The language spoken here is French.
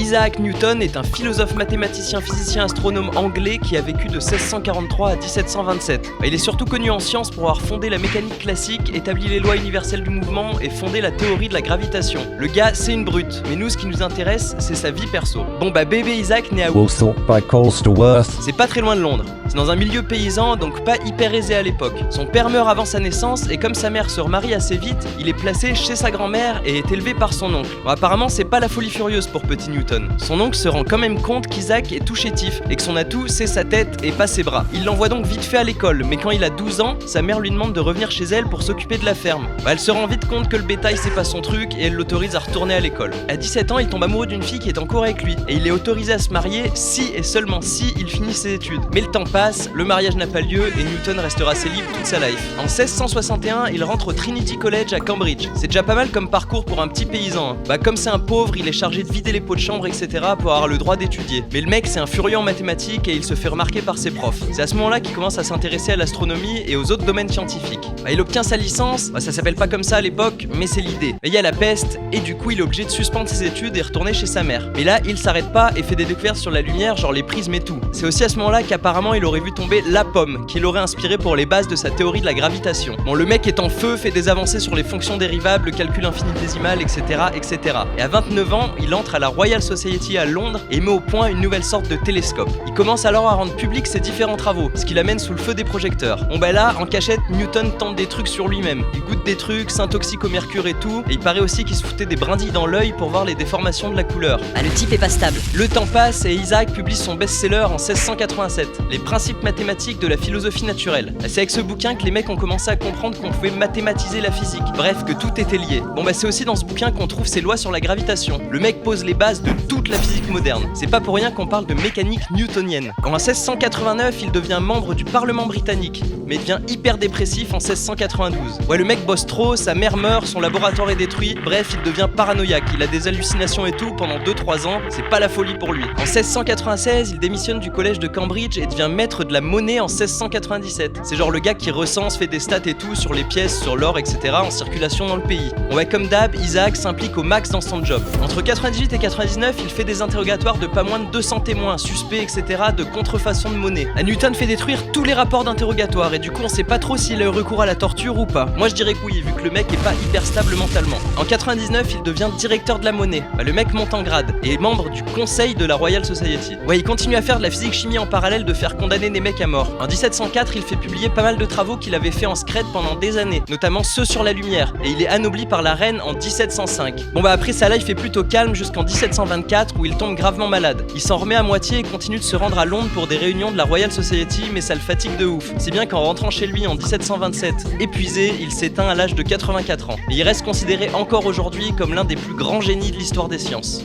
Isaac Newton est un philosophe, mathématicien, physicien, astronome anglais qui a vécu de 1643 à 1727. Il est surtout connu en sciences pour avoir fondé la mécanique classique, établi les lois universelles du mouvement et fondé la théorie de la gravitation. Le gars, c'est une brute, mais nous, ce qui nous intéresse, c'est sa vie perso. Bon bah, bébé Isaac né à Woolsthorpe by Colsterworth. C'est pas très loin de Londres. C'est dans un milieu paysan, donc pas hyper aisé à l'époque. Son père meurt avant sa naissance et comme sa mère se remarie assez vite, il est placé chez sa grand-mère et est élevé par son oncle. Bon, apparemment, c'est pas la folie furieuse pour petit Newton. Son oncle se rend quand même compte qu'Isaac est tout chétif et que son atout, c'est sa tête et pas ses bras. Il l'envoie donc vite fait à l'école, mais quand il a 12 ans, sa mère lui demande de revenir chez elle pour s'occuper de la ferme. Elle se rend vite compte que le bétail, c'est pas son truc et elle l'autorise à retourner à l'école. À 17 ans, il tombe amoureux d'une fille qui est encore avec lui et il est autorisé à se marier si et seulement si il finit ses études. Mais le temps passe, le mariage n'a pas lieu et Newton restera célib toute sa life. En 1661, il rentre au Trinity College à Cambridge. C'est déjà pas mal comme parcours pour un petit paysan. Comme c'est un pauvre, il est chargé de vider les pots de chambre, etc. pour avoir le droit d'étudier. Mais le mec, c'est un furieux en mathématiques et il se fait remarquer par ses profs. C'est à ce moment-là qu'il commence à s'intéresser à l'astronomie et aux autres domaines scientifiques. Il obtient sa licence, ça s'appelle pas comme ça à l'époque, mais c'est l'idée. Il y a la peste et du coup, il est obligé de suspendre ses études et retourner chez sa mère. Mais là, il s'arrête pas et fait des découvertes sur la lumière, genre les prismes et tout. C'est aussi à ce moment-là qu'apparemment, il aurait vu tomber la pomme, qui l'aurait inspiré pour les bases de sa théorie de la gravitation. Bon, le mec est en feu, fait des avancées sur les fonctions dérivables, le calcul infinitésimal, etc., etc. Et à 29 ans, il entre à la Royal Society à Londres et met au point une nouvelle sorte de télescope. Il commence alors à rendre public ses différents travaux, ce qui l'amène sous le feu des projecteurs. Bon bah là, en cachette, Newton tente des trucs sur lui-même. Il goûte des trucs, s'intoxique au mercure et tout, et il paraît aussi qu'il se foutait des brindilles dans l'œil pour voir les déformations de la couleur. Le type est pas stable. Le temps passe et Isaac publie son best-seller en 1687, Les principes mathématiques de la philosophie naturelle. C'est avec ce bouquin que les mecs ont commencé à comprendre qu'on pouvait mathématiser la physique, bref, que tout était lié. Bon bah c'est aussi dans ce bouquin qu'on trouve ses lois sur la gravitation. Le mec pose les bases de toute la physique moderne. C'est pas pour rien qu'on parle de mécanique newtonienne. En 1689, il devient membre du Parlement britannique, mais devient hyper dépressif en 1692. Le mec bosse trop, sa mère meurt, son laboratoire est détruit, bref, il devient paranoïaque, il a des hallucinations et tout pendant 2-3 ans, c'est pas la folie pour lui. En 1696, il démissionne du collège de Cambridge et devient maître de la monnaie en 1697. C'est genre le gars qui recense, fait des stats et tout sur les pièces, sur l'or, etc. en circulation dans le pays. Comme d'hab, Isaac s'implique au max dans son job. Entre 98 et 99, il fait des interrogatoires de pas moins de 200 témoins, suspects, etc. de contrefaçon de monnaie. Newton fait détruire tous les rapports d'interrogatoire et du coup on sait pas trop s'il a eu recours à la torture ou pas. Moi je dirais que oui, vu que le mec est pas hyper stable mentalement. En 99, il devient directeur de la monnaie. Le mec monte en grade et est membre du conseil de la Royal Society. Il continue à faire de la physique-chimie en parallèle de faire condamner des mecs à mort. En 1704, il fait publier pas mal de travaux qu'il avait fait en secret pendant des années, notamment ceux sur la lumière, et il est anobli par la reine en 1705. Après ça, là, il fait plutôt calme jusqu'en 1724 où il tombe gravement malade. Il s'en remet à moitié et continue de se rendre à Londres pour des réunions de la Royal Society, mais ça le fatigue de ouf. Si bien qu'en rentrant chez lui en 1727, épuisé, il s'éteint à l'âge de 84 ans. Mais il reste considéré encore aujourd'hui comme l'un des plus grands génies de l'histoire des sciences.